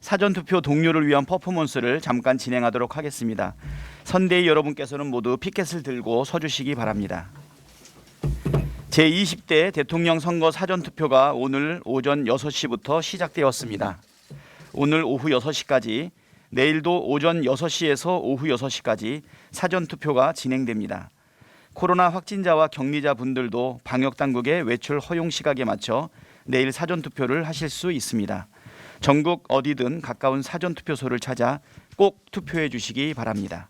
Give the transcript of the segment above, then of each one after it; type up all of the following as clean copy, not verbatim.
사전투표 동료를 위한 퍼포먼스를 잠깐 진행하도록 하겠습니다. 선대위 여러분께서는 모두 피켓을 들고 서주시기 바랍니다. 제20대 대통령 선거 사전투표가 오늘 오전 6시부터 시작되었습니다. 오늘 오후 6시까지, 내일도 오전 6시에서 오후 6시까지 사전투표가 진행됩니다. 코로나 확진자와 격리자 분들도 방역당국의 외출 허용 시각에 맞춰 내일 사전투표를 하실 수 있습니다. 전국 어디든 가까운 사전투표소를 찾아 꼭 투표해 주시기 바랍니다.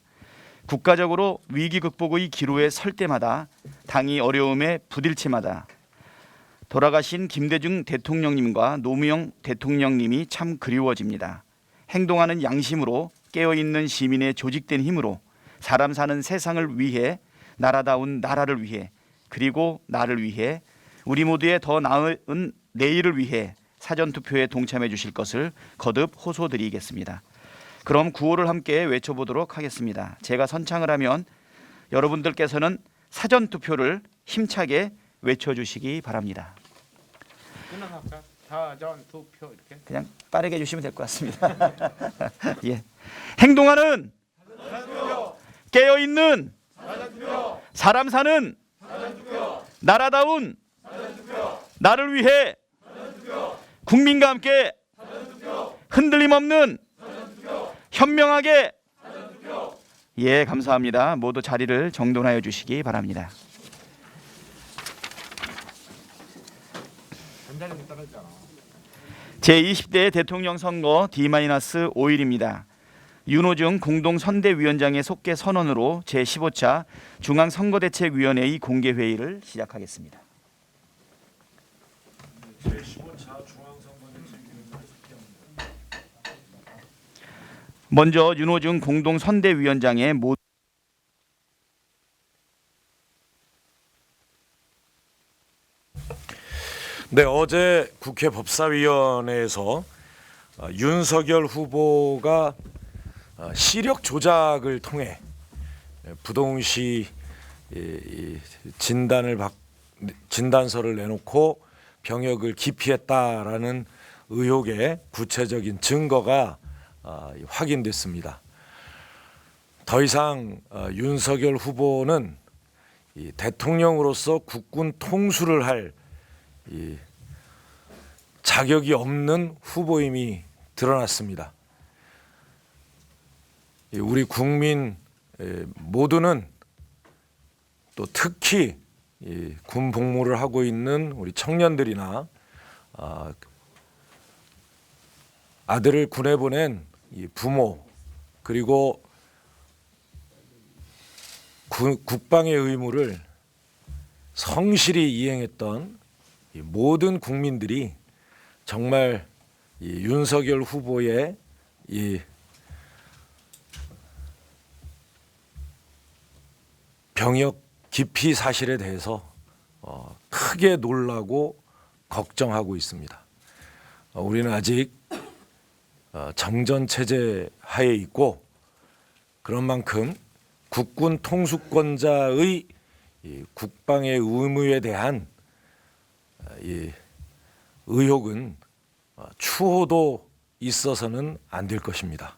국가적으로 위기 극복의 기로에 설 때마다, 당이 어려움에 부딪힐 때마다 돌아가신 김대중 대통령님과 노무현 대통령님이 참 그리워집니다. 행동하는 양심으로, 깨어있는 시민의 조직된 힘으로 사람 사는 세상을 위해, 나라다운 나라를 위해, 그리고 나를 위해, 우리 모두의 더 나은 내일을 위해 사전투표에 동참해 주실 것을 거듭 호소드리겠습니다. 그럼 구호를 함께 외쳐보도록 하겠습니다. 제가 선창을 하면 여러분들께서는 사전투표를 힘차게 외쳐주시기 바랍니다. 사전투표 이렇게 그냥 빠르게 해주시면 될 것 같습니다. 예. 행동하는 사전투표, 깨어있는 사전투표, 사람 사는 사전투표, 나라다운 사전투표, 나를 위해 사전투표, 국민과 함께 사전투표, 흔들림 없는 사전투표, 현명하게. 사전투표. 예, 감사합니다. 모두 자리를 정돈하여 주시기 바랍니다. 전자력이 떨어지잖아. 제20대 대통령 선거 D-5일입니다. 윤호중 공동선대위원장의 속개 선언으로 제15차 중앙선거대책위원회의 공개회의를 시작하겠습니다. 제15차 중앙선거대책위원회 속개합니다. 먼저 윤호중 공동선대위원장의 네, 어제 국회 법사위원회에서 윤석열 후보가 시력 조작을 통해 부동시 진단서를 내놓고 병역을 기피했다라는 의혹의 구체적인 증거가 확인됐습니다. 더 이상 윤석열 후보는 대통령으로서 국군 통수를 할 자격이 없는 후보임이 드러났습니다. 우리 국민 모두는, 또 특히 군 복무를 하고 있는 우리 청년들이나 아들을 군에 보낸 부모, 그리고 국방의 의무를 성실히 이행했던 모든 국민들이 정말 윤석열 후보의 병역 기피 사실에 대해서 크게 놀라고 걱정하고 있습니다. 우리는 아직 정전 체제 하에 있고, 그런 만큼 국군 통수권자의 국방의 의무에 대한 의혹은 추호도 있어서는 안 될 것입니다.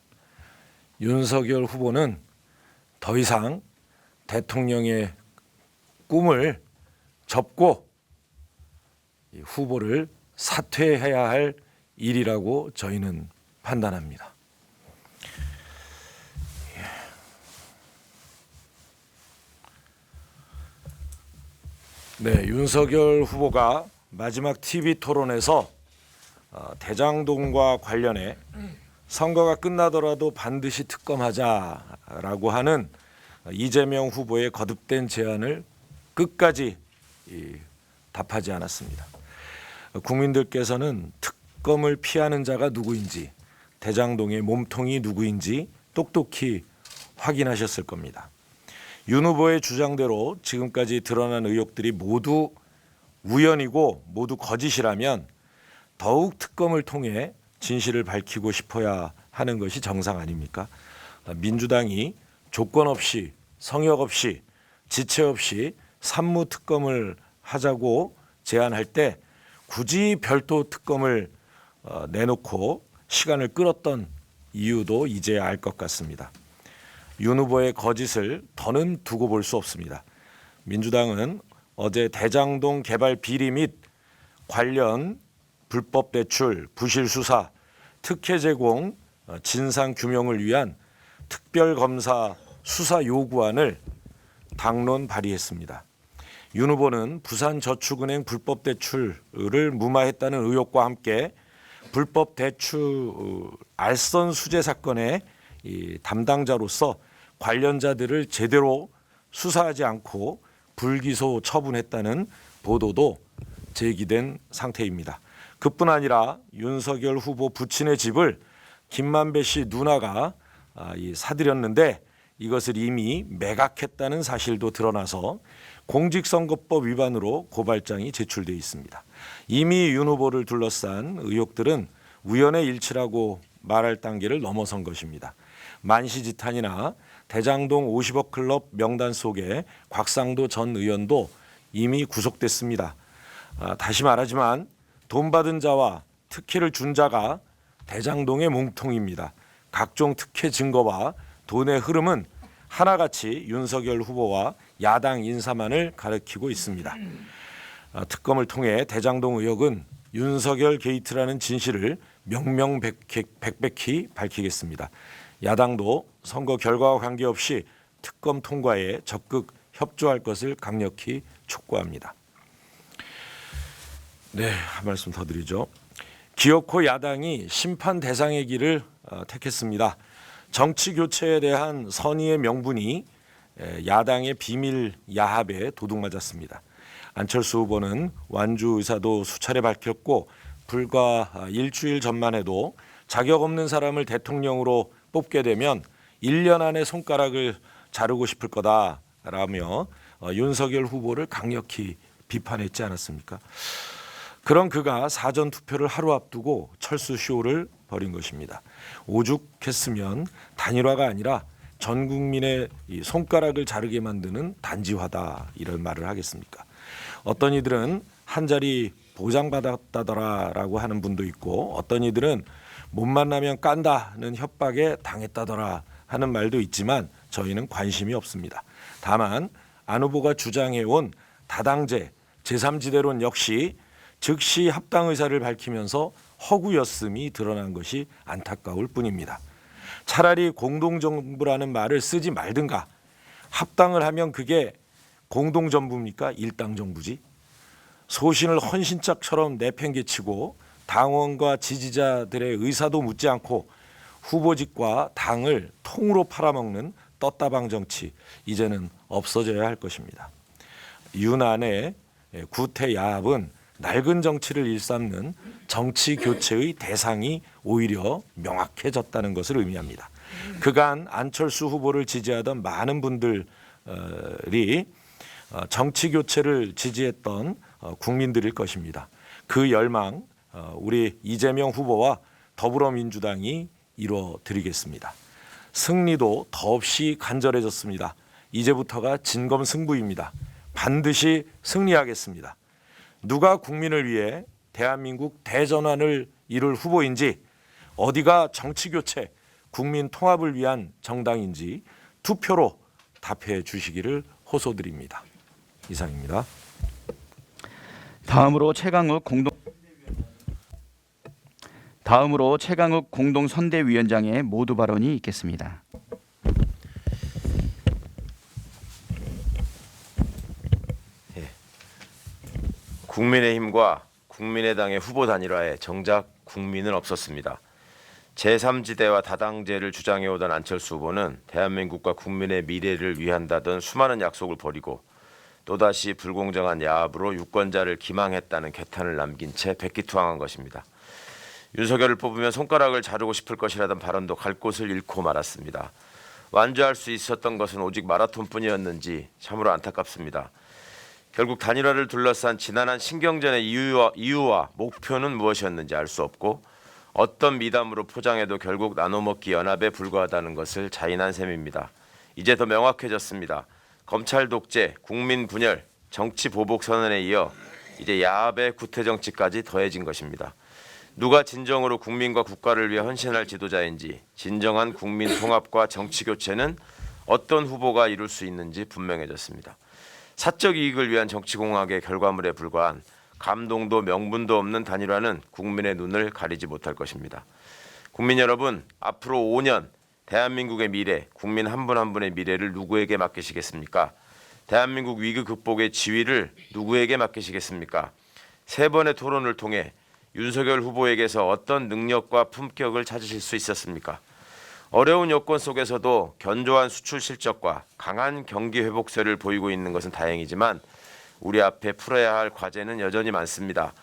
윤석열 후보는 더 이상 대통령의 꿈을 접고 후보를 사퇴해야 할 일이라고 저희는 판단합니다. 네, 윤석열 후보가 마지막 TV 토론에서 대장동과 관련해 선거가 끝나더라도 반드시 특검하자라고 하는 이재명 후보의 거듭된 제안을 끝까지 답하지 않았습니다. 국민들께서는 특검을 피하는 자가 누구인지, 대장동의 몸통이 누구인지 똑똑히 확인하셨을 겁니다. 윤 후보의 주장대로 지금까지 드러난 의혹들이 모두 우연이고 모두 거짓이라면 더욱 특검을 통해 진실을 밝히고 싶어야 하는 것이 정상 아닙니까? 민주당이 조건 없이, 성역 없이, 지체 없이 산무 특검을 하자고 제안할 때 굳이 별도 특검을 내놓고 시간을 끌었던 이유도 이제야 알 것 같습니다. 윤 후보의 거짓을 더는 두고 볼 수 없습니다. 민주당은 어제 대장동 개발 비리 및 관련 불법 대출, 부실 수사, 특혜 제공, 진상 규명을 위한 특별검사 수사 요구안을 당론 발의했습니다. 윤 후보는 부산저축은행 불법 대출을 무마했다는 의혹과 함께 불법 대출 알선 수재 사건의 담당자로서 관련자들을 제대로 수사하지 않고 불기소 처분했다는 보도도 제기된 상태입니다. 그뿐 아니라 윤석열 후보 부친의 집을 김만배 씨 누나가 사들였는데 이것을 이미 매각했다는 사실도 드러나서 공직선거법 위반으로 고발장이 제출돼 있습니다. 이미 윤 후보를 둘러싼 의혹들은 우연의 일치라고 말할 단계를 넘어선 것입니다. 만시지탄이나 대장동 50억 클럽 명단 속에 곽상도 전 의원도 이미 구속됐습니다. 다시 말하지만 돈 받은 자와 특혜를 준 자가 대장동의 몸통입니다. 각종 특혜 증거와 돈의 흐름은 하나같이 윤석열 후보와 야당 인사만을 가리키고 있습니다. 특검을 통해 대장동 의혹은 윤석열 게이트라는 진실을 명명백백히 밝히겠습니다. 야당도 선거 결과와 관계없이 특검 통과에 적극 협조할 것을 강력히 촉구합니다. 네, 한 말씀 더 드리죠. 기어코 야당이 심판 대상의 길을 택했습니다. 정치 교체에 대한 선의의 명분이 야당의 비밀 야합에 도둑맞았습니다. 안철수 후보는 완주 의사도 수차례 밝혔고 불과 일주일 전만 해도 자격 없는 사람을 대통령으로 뽑게 되면 1년 안에 손가락을 자르고 싶을 거다라며 윤석열 후보를 강력히 비판했지 않았습니까? 그런 그가 사전투표를 하루 앞두고 철수쇼를 벌인 것입니다. 오죽했으면 단일화가 아니라 전 국민의 이 손가락을 자르게 만드는 단지화다 이런 말을 하겠습니까? 어떤 이들은 한 자리 보장받았다더라라고 하는 분도 있고 어떤 이들은 못 만나면 깐다는 협박에 당했다더라 하는 말도 있지만 저희는 관심이 없습니다. 다만 안 후보가 주장해온 다당제 제3지대론 역시 즉시 합당 의사를 밝히면서 허구였음이 드러난 것이 안타까울 뿐입니다. 차라리 공동정부라는 말을 쓰지 말든가. 합당을 하면 그게 공동정부입니까? 일당정부지. 소신을 헌신짝처럼 내팽개치고 당원과 지지자들의 의사도 묻지 않고 후보직과 당을 통으로 팔아먹는 떴다방 정치, 이제는 없어져야 할 것입니다. 윤안의 구태야합은 낡은 정치를 일삼는 정치 교체의 대상이 오히려 명확해졌다는 것을 의미합니다. 그간 안철수 후보를 지지하던 많은 분들이 정치 교체를 지지했던 국민들일 것입니다. 그 열망 우리 이재명 후보와 더불어민주당이 이뤄드리겠습니다. 승리도 더없이 간절해졌습니다. 이제부터가 진검승부입니다. 반드시 승리하겠습니다. 누가 국민을 위해 대한민국 대전환을 이룰 후보인지, 어디가 정치교체, 국민 통합을 위한 정당인지 투표로 답해 주시기를 호소드립니다. 이상입니다. 다음으로 최강욱 공동선대위원장의 모두 발언이 있겠습니다. 국민의힘과 국민의당의 후보 단일화에 정작 국민은 없었습니다. 제3지대와 다당제를 주장해오던 안철수 후보는 대한민국과 국민의 미래를 위한다던 수많은 약속을 버리고 또다시 불공정한 야합으로 유권자를 기망했다는 개탄을 남긴 채 백기투항한 것입니다. 윤석열을 뽑으면 손가락을 자르고 싶을 것이라던 발언도 갈 곳을 잃고 말았습니다. 완주할 수 있었던 것은 오직 마라톤뿐이었는지 참으로 안타깝습니다. 결국 단일화를 둘러싼 지난한 신경전의 이유와 목표는 무엇이었는지 알 수 없고 어떤 미담으로 포장해도 결국 나눠먹기 연합에 불과하다는 것을 자인한 셈입니다. 이제 더 명확해졌습니다. 검찰 독재, 국민 분열, 정치 보복 선언에 이어 이제 야합의 구태 정치까지 더해진 것입니다. 누가 진정으로 국민과 국가를 위해 헌신할 지도자인지, 진정한 국민 통합과 정치 교체는 어떤 후보가 이룰 수 있는지 분명해졌습니다. 사적 이익을 위한 정치 공학의 결과물에 불과한 감동도 명분도 없는 단일화는 국민의 눈을 가리지 못할 것입니다. 국민 여러분, 앞으로 5년 대한민국의 미래, 국민 한 분 한 분의 미래를 누구에게 맡기시겠습니까? 대한민국 위기 극복의 지휘를 누구에게 맡기시겠습니까? 세 번의 토론을 통해 윤석열 후보에게서 어떤 능력과 품격을 찾으실 수 있었습니까? 어려운 여건 속에서도 견조한 수출 실적과 강한 경기 회복세를 보이고 있는 것은 다행이지만 우리 앞에 풀어야 할 과제는 여전히 많습니다.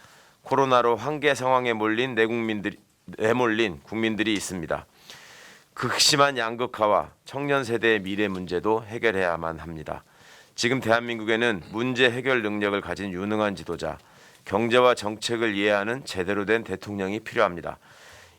코로나로 한계 상황에 내몰린 국민들이 있습니다. 극심한 양극화와 청년 세대의 미래 문제도 해결해야만 합니다. 지금 대한민국에는 문제 해결 능력을 가진 유능한 지도자, 경제와 정책을 이해하는 제대로 된 대통령이 필요합니다.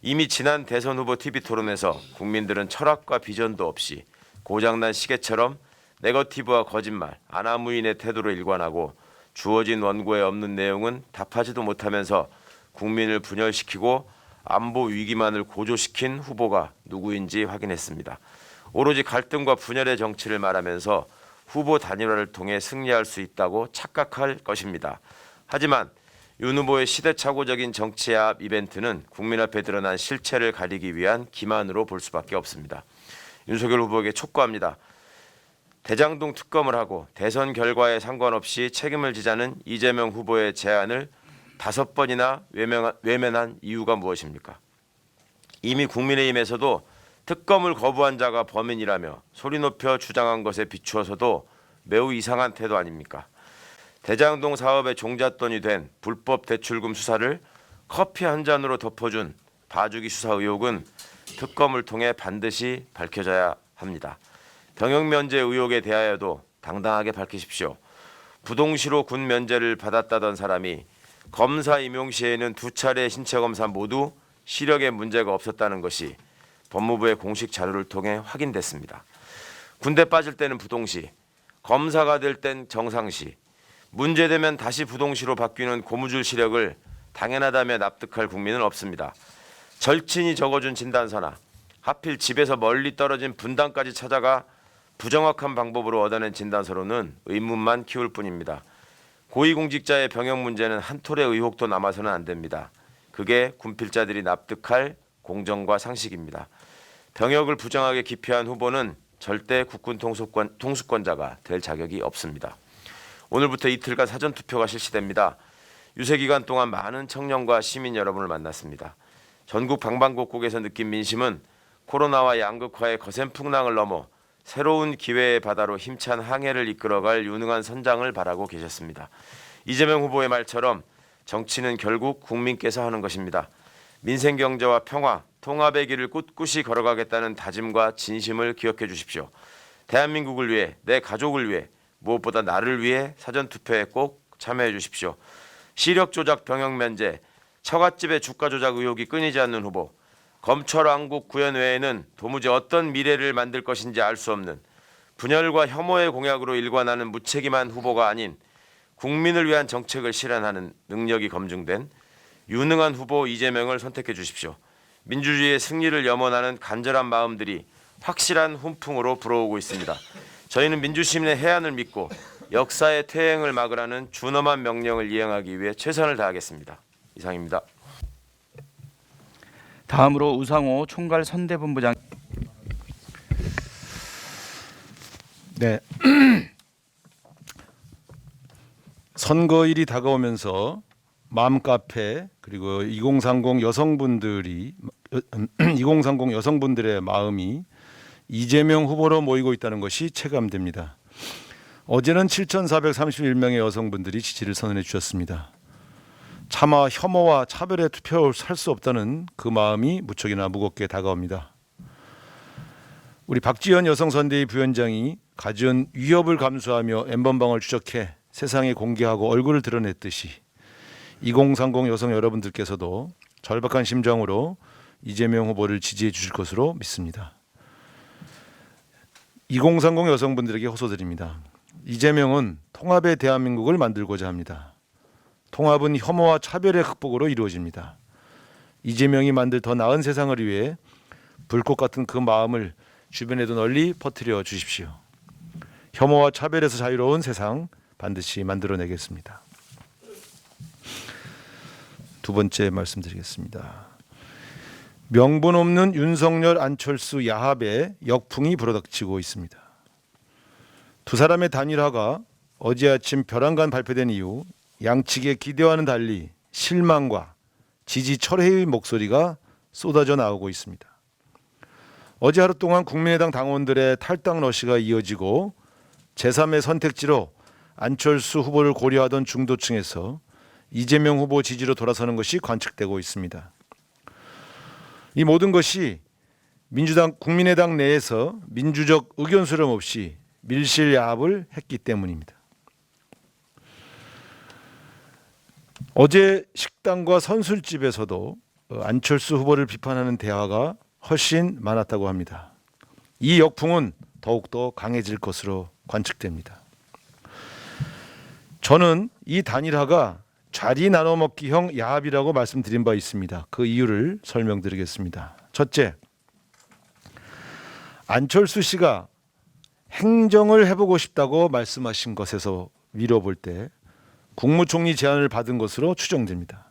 이미 지난 대선 후보 TV 토론에서 국민들은 철학과 비전도 없이 고장난 시계처럼 네거티브와 거짓말, 아나무인의 태도로 일관하고 주어진 원고에 없는 내용은 답하지도 못하면서 국민을 분열시키고 안보 위기만을 고조시킨 후보가 누구인지 확인했습니다. 오로지 갈등과 분열의 정치를 말하면서 후보 단일화를 통해 승리할 수 있다고 착각할 것입니다. 하지만 윤 후보의 시대착오적인 정치압 이벤트는 국민 앞에 드러난 실체를 가리기 위한 기만으로 볼 수밖에 없습니다. 윤석열 후보에게 촉구합니다. 대장동 특검을 하고 대선 결과에 상관없이 책임을 지자는 이재명 후보의 제안을 5번이나 외면한 이유가 무엇입니까? 이미 국민의힘에서도 특검을 거부한 자가 범인이라며 소리 높여 주장한 것에 비추어서도 매우 이상한 태도 아닙니까? 대장동 사업의 종잣돈이 된 불법 대출금 수사를 커피 한 잔으로 덮어준 봐주기 수사 의혹은 특검을 통해 반드시 밝혀져야 합니다. 병역 면제 의혹에 대하여도 당당하게 밝히십시오. 부동시로 군 면제를 받았다던 사람이 검사 임용 시에는 2차례 신체 검사 모두 시력에 문제가 없었다는 것이 법무부의 공식 자료를 통해 확인됐습니다. 군대 빠질 때는 부동시, 검사가 될 땐 정상시, 문제되면 다시 부동시로 바뀌는 고무줄 시력을 당연하다며 납득할 국민은 없습니다. 절친이 적어준 진단서나 하필 집에서 멀리 떨어진 분당까지 찾아가 부정확한 방법으로 얻어낸 진단서로는 의문만 키울 뿐입니다. 고위공직자의 병역 문제는 한 톨의 의혹도 남아서는 안 됩니다. 그게 군필자들이 납득할 공정과 상식입니다. 병역을 부정하게 기피한 후보는 절대 국군 통수권자가 될 자격이 없습니다. 오늘부터 이틀간 사전투표가 실시됩니다. 유세 기간 동안 많은 청년과 시민 여러분을 만났습니다. 전국 방방곡곡에서 느낀 민심은 코로나와 양극화의 거센 풍랑을 넘어 새로운 기회의 바다로 힘찬 항해를 이끌어갈 유능한 선장을 바라고 계셨습니다. 이재명 후보의 말처럼 정치는 결국 국민께서 하는 것입니다. 민생 경제와 평화, 통합의 길을 꿋꿋이 걸어가겠다는 다짐과 진심을 기억해 주십시오. 대한민국을 위해, 내 가족을 위해, 무엇보다 나를 위해 사전투표에 꼭 참여해 주십시오. 시력 조작 병역 면제, 처갓집의 주가 조작 의혹이 끊이지 않는 후보, 검찰 왕국 구현 외에는 도무지 어떤 미래를 만들 것인지 알 수 없는 분열과 혐오의 공약으로 일관하는 무책임한 후보가 아닌 국민을 위한 정책을 실현하는 능력이 검증된 유능한 후보 이재명을 선택해 주십시오. 민주주의의 승리를 염원하는 간절한 마음들이 확실한 훈풍으로 불어오고 있습니다. 저희는 민주시민의 해안을 믿고 역사의 퇴행을 막으라는 준엄한 명령을 이행하기 위해 최선을 다하겠습니다. 이상입니다. 다음으로 우상호 총괄 선대본부장. 네. 선거일이 다가오면서 맘카페 그리고 2030 여성분들의 마음이 이재명 후보로 모이고 있다는 것이 체감됩니다. 어제는 7,431명의 여성분들이 지지를 선언해 주셨습니다. 차마 혐오와 차별의 투표를 살 수 없다는 그 마음이 무척이나 무겁게 다가옵니다. 우리 박지원 여성선대위 부위원장이 가져온 위협을 감수하며 N번방을 추적해 세상에 공개하고 얼굴을 드러냈듯이 2030 여성 여러분들께서도 절박한 심정으로 이재명 후보를 지지해 주실 것으로 믿습니다. 2030 여성분들에게 호소드립니다. 이재명은 통합의 대한민국을 만들고자 합니다. 통합은 혐오와 차별의 극복으로 이루어집니다. 이재명이 만들 더 나은 세상을 위해 불꽃 같은 그 마음을 주변에도 널리 퍼뜨려 주십시오. 혐오와 차별에서 자유로운 세상 반드시 만들어내겠습니다. 두 번째 말씀드리겠습니다. 명분 없는 윤석열, 안철수, 야합의 역풍이 불어닥치고 있습니다. 두 사람의 단일화가 어제 아침 벼랑간 발표된 이후 양측의 기대와는 달리 실망과 지지 철회의 목소리가 쏟아져 나오고 있습니다. 어제 하루 동안 국민의당 당원들의 탈당 러시가 이어지고 제3의 선택지로 안철수 후보를 고려하던 중도층에서 이재명 후보 지지로 돌아서는 것이 관측되고 있습니다. 이 모든 것이 민주당, 국민의당 내에서 민주적 의견 수렴 없이 밀실야합을 했기 때문입니다. 어제 식당과 선술집에서도 안철수 후보를 비판하는 대화가 훨씬 많았다고 합니다. 이 역풍은 더욱더 강해질 것으로 관측됩니다. 저는 이 단일화가 자리 나눠먹기형 야합이라고 말씀드린 바 있습니다. 그 이유를 설명드리겠습니다. 첫째, 안철수 씨가 행정을 해보고 싶다고 말씀하신 것에서 미뤄볼 때 국무총리 제안을 받은 것으로 추정됩니다.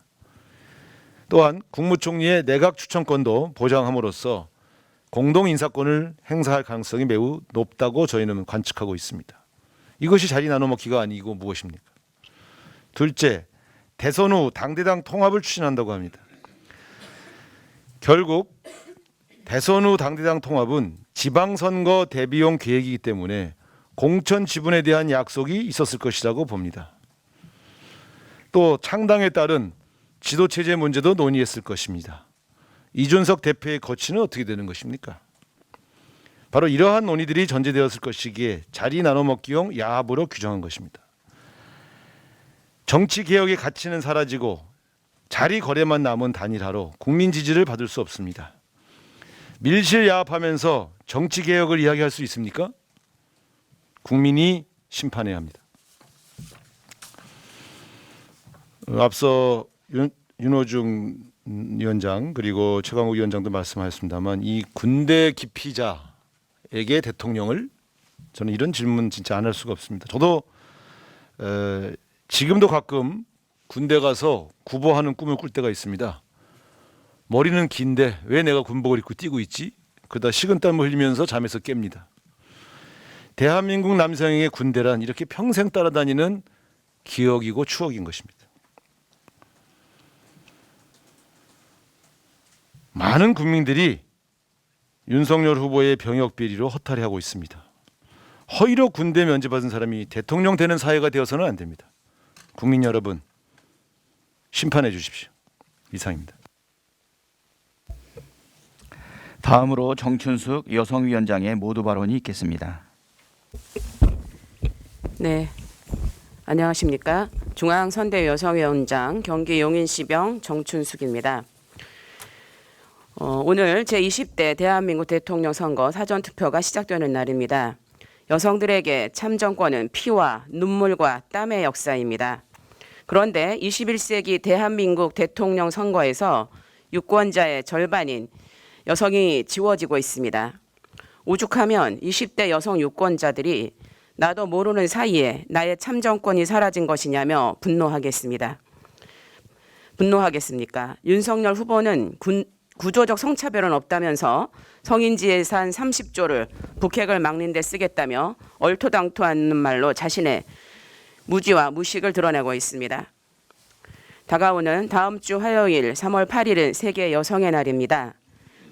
또한 국무총리의 내각 추천권도 보장함으로써 공동 인사권을 행사할 가능성이 매우 높다고 저희는 관측하고 있습니다. 이것이 자리 나눠먹기가 아니고 무엇입니까? 둘째, 대선 후 당대당 통합을 추진한다고 합니다. 결국 대선 후 당대당 통합은 지방선거 대비용 계획이기 때문에 공천 지분에 대한 약속이 있었을 것이라고 봅니다. 또 창당에 따른 지도체제 문제도 논의했을 것입니다. 이준석 대표의 거취는 어떻게 되는 것입니까? 바로 이러한 논의들이 전제되었을 것이기에 자리 나눠먹기용 야합으로 규정한 것입니다. 정치개혁의 가치는 사라지고 자리 거래만 남은 단일화로 국민 지지를 받을 수 없습니다. 밀실야합하면서 정치개혁을 이야기할 수 있습니까? 국민이 심판해야 합니다. 앞서 윤호중 위원장 그리고 최강욱 위원장도 말씀하셨습니다만 이 군대 기피자에게 대통령을 저는 이런 질문 진짜 안 할 수가 없습니다. 저도 지금도 가끔 군대 가서 구보하는 꿈을 꿀 때가 있습니다. 머리는 긴데 왜 내가 군복을 입고 뛰고 있지? 그러다 식은땀을 흘리면서 잠에서 깹니다. 대한민국 남성의 군대란 이렇게 평생 따라다니는 기억이고 추억인 것입니다. 많은 국민들이 윤석열 후보의 병역 비리로 허탈해하고 있습니다. 허위로 군대 면제받은 사람이 대통령 되는 사회가 되어서는 안 됩니다. 국민 여러분, 심판해 주십시오. 이상입니다. 다음으로 정춘숙 여성위원장의 모두 발언이 있겠습니다. 네, 안녕하십니까. 중앙선대여성위원장 경기 용인시병 정춘숙입니다. 오늘 제20대 대한민국 대통령 선거 사전투표가 시작되는 날입니다. 여성들에게 참정권은 피와 눈물과 땀의 역사입니다. 그런데 21세기 대한민국 대통령 선거에서 유권자의 절반인 여성이 지워지고 있습니다. 오죽하면 20대 여성 유권자들이 나도 모르는 사이에 나의 참정권이 사라진 것이냐며 분노하겠습니까? 윤석열 후보는 구조적 성차별은 없다면서 성인지 예산 30조를 북핵을 막는 데 쓰겠다며 얼토당토하는 말로 자신의 무지와 무식을 드러내고 있습니다. 다가오는 다음 주 화요일 3월 8일은 세계 여성의 날입니다.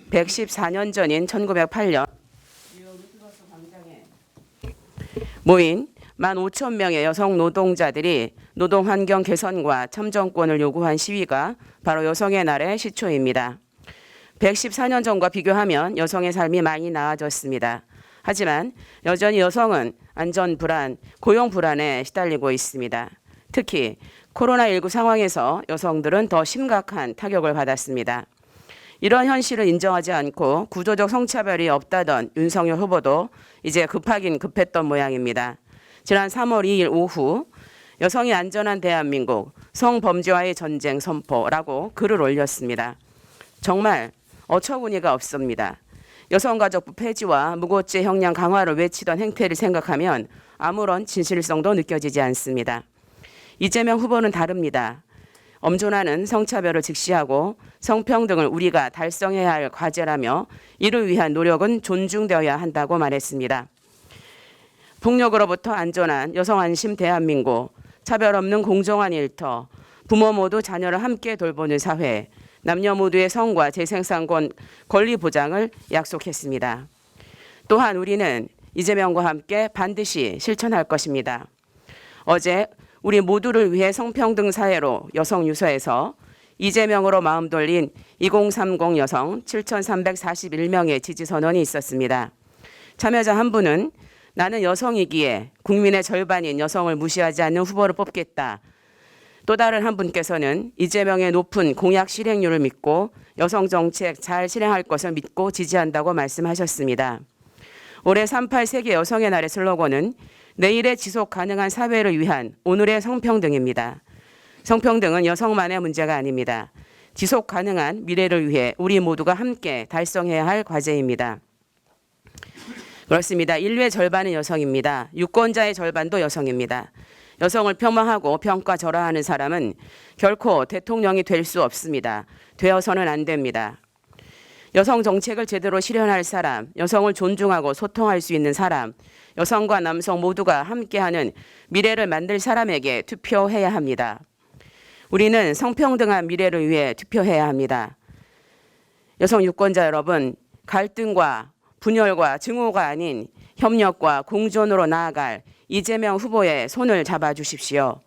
114년 전인 1908년 모인 15,000명의 여성 노동자들이 노동환경 개선과 참정권을 요구한 시위가 바로 여성의 날의 시초입니다. 114년 전과 비교하면 여성의 삶이 많이 나아졌습니다. 하지만 여전히 여성은 안전 불안, 고용 불안에 시달리고 있습니다. 특히 코로나19 상황에서 여성들은 더 심각한 타격을 받았습니다. 이런 현실을 인정하지 않고 구조적 성차별이 없다던 윤석열 후보도 이제 급하긴 급했던 모양입니다. 지난 3월 2일 오후 여성이 안전한 대한민국 성범죄와의 전쟁 선포라고 글을 올렸습니다. 정말 어처구니가 없습니다. 여성가족부 폐지와 무고죄 형량 강화를 외치던 행태를 생각하면 아무런 진실성도 느껴지지 않습니다. 이재명 후보는 다릅니다. 엄존하는 성차별을 직시하고 성평등을 우리가 달성해야 할 과제라며 이를 위한 노력은 존중되어야 한다고 말했습니다. 폭력으로부터 안전한 여성 안심 대한민국, 차별 없는 공정한 일터, 부모 모두 자녀를 함께 돌보는 사회, 남녀 모두의 성과 재생산권 권리 보장을 약속했습니다. 또한 우리는 이재명과 함께 반드시 실천할 것입니다. 어제 우리 모두를 위해 성평등 사회로 여성 유서에서 이재명으로 마음 돌린 2030 여성 7,341명의 지지 선언이 있었습니다. 참여자 한 분은 나는 여성이기에 국민의 절반인 여성을 무시하지 않는 후보를 뽑겠다. 또 다른 한 분께서는 이재명의 높은 공약 실행률을 믿고 여성 정책 잘 실행할 것을 믿고 지지한다고 말씀하셨습니다. 올해 38 세계 여성의 날의 슬로건은 내일의 지속 가능한 사회를 위한 오늘의 성평등입니다. 성평등은 여성만의 문제가 아닙니다. 지속 가능한 미래를 위해 우리 모두가 함께 달성해야 할 과제입니다. 그렇습니다. 인류의 절반은 여성입니다. 유권자의 절반도 여성입니다. 여성을 폄하하고 평가절하하는 사람은 결코 대통령이 될 수 없습니다. 되어서는 안 됩니다. 여성 정책을 제대로 실현할 사람, 여성을 존중하고 소통할 수 있는 사람, 여성과 남성 모두가 함께하는 미래를 만들 사람에게 투표해야 합니다. 우리는 성평등한 미래를 위해 투표해야 합니다. 여성 유권자 여러분, 갈등과 분열과 증오가 아닌 협력과 공존으로 나아갈 이재명 후보의 손을 잡아주십시오.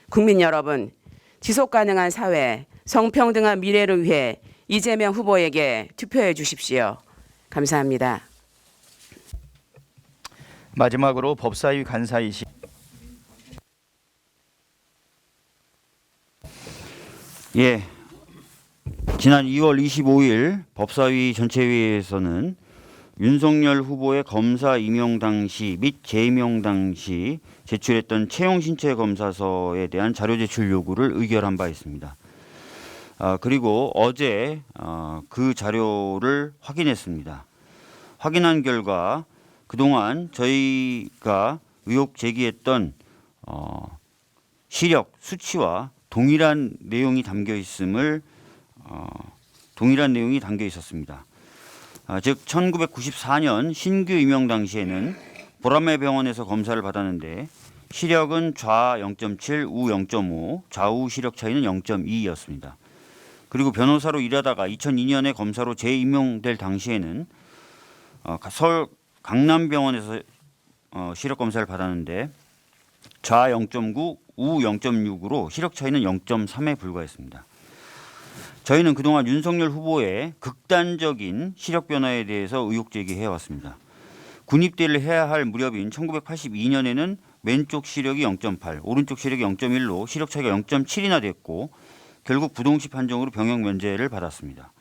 국민 여러분, 지속가능한 사회, 성평등한 미래를 위해 이재명 후보에게 투표해 주십시오. 감사합니다. 마지막으로 법사위 간사이신 지난 2월 25일 법사위 전체회의에서는 윤석열 후보의 검사 임용 당시 및 재임용 당시 제출했던 채용 신체 검사서에 대한 자료 제출 요구를 의결한 바 있습니다. 그리고 어제 그 자료를 확인했습니다. 확인한 결과 그동안 저희가 의혹 제기했던 시력, 수치와 동일한 내용이 담겨 있었습니다. 즉 1994년 신규 임용 당시에는 보라매 병원에서 검사를 받았는데 시력은 좌 0.7, 우 0.5, 좌우 시력 차이는 0.2였습니다. 그리고 변호사로 일하다가 2002년에 검사로 재임용될 당시에는 서울 강남병원에서 시력 검사를 받았는데 좌 0.9, 우 0.6으로 시력 차이는 0.3에 불과했습니다. 저희는 그동안 윤석열 후보의 극단적인 시력 변화에 대해서 의혹 제기해 왔습니다. 군입대를 해야 할 무렵인 1982년에는 왼쪽 시력이 0.8, 오른쪽 시력이 0.1로 시력 차이가 0.7이나 됐고 결국 부동시 판정으로 병역 면제를 받았습니다.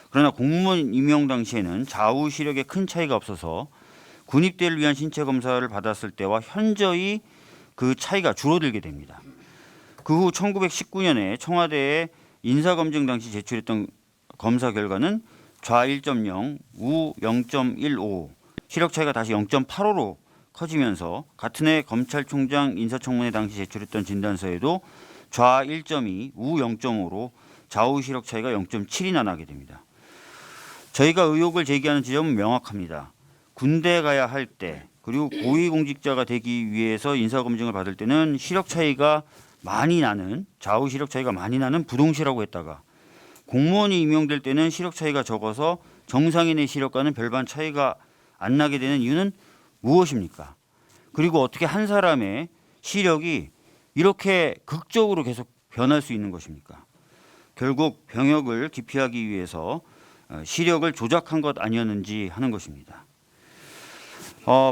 그러나 공무원 임용 당시에는 좌우 시력에 큰 차이가 없어서 군입대를 위한 신체 검사를 받았을 때와 현저히 그 차이가 줄어들게 됩니다. 그 후 1919년에 청와대에 인사검증 당시 제출했던 검사 결과는 좌 1.0, 우 0.15, 시력 차이가 다시 0.85로 커지면서 같은 해 검찰총장 인사청문회 당시 제출했던 진단서에도 좌 1.2, 우 0.5로 좌우 시력 차이가 0.7이나 나게 됩니다. 저희가 의혹을 제기하는 지점은 명확합니다. 군대에 가야 할 때 그리고 고위공직자가 되기 위해서 인사검증을 받을 때는 시력 차이가 많이 나는 좌우 시력 차이가 많이 나는 부동시라고 했다가 공무원이 임용될 때는 시력 차이가 적어서 정상인의 시력과는 별반 차이가 안 나게 되는 이유는 무엇입니까? 그리고 어떻게 한 사람의 시력이 이렇게 극적으로 계속 변할 수 있는 것입니까? 결국 병역을 기피하기 위해서 시력을 조작한 것 아니었는지 하는 것입니다.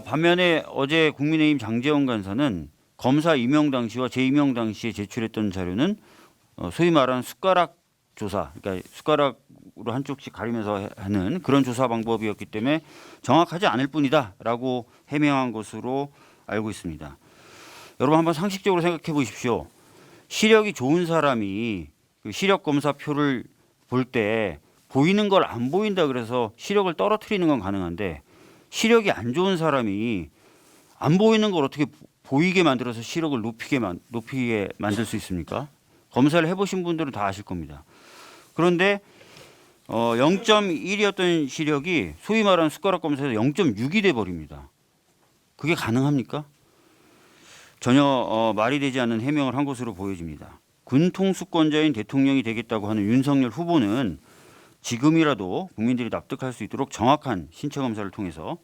반면에 어제 국민의힘 장제원 간사는 검사 임용 당시와 재임용 당시에 제출했던 자료는 소위 말하는 숟가락 조사, 그러니까 숟가락으로 한쪽씩 가리면서 하는 그런 조사 방법이었기 때문에 정확하지 않을 뿐이다라고 해명한 것으로 알고 있습니다. 여러분 한번 상식적으로 생각해 보십시오. 시력이 좋은 사람이 그 시력 검사표를 볼 때 보이는 걸 안 보인다 그래서 시력을 떨어뜨리는 건 가능한데 시력이 안 좋은 사람이 안 보이는 걸 어떻게 보이게 만들어서 시력을 높이게 만들 수 있습니까? 검사를 해보신 분들은 다 아실 겁니다. 그런데 0.1이었던 시력이 소위 말하는 숟가락 검사에서 0.6이 돼 버립니다. 그게 가능합니까? 전혀 말이 되지 않는 해명을 한 것으로 보여집니다. 군통수권자인 대통령이 되겠다고 하는 윤석열 후보는 지금이라도 국민들이 납득할 수 있도록 정확한 신체 검사를 통해서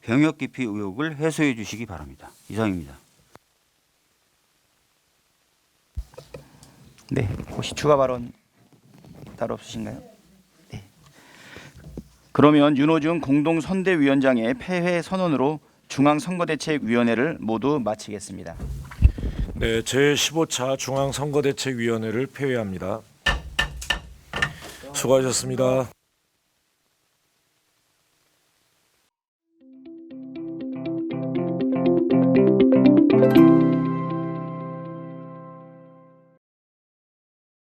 병역 기피 의혹을 해소해 주시기 바랍니다. 이상입니다. 네, 혹시 추가 발언 따로 없으신가요? 네. 그러면 윤호중 공동선대위원장의 패회 선언으로 중앙선거대책위원회를 모두 마치겠습니다. 네, 제15차 중앙선거대책위원회를 폐회합니다. 수고하셨습니다.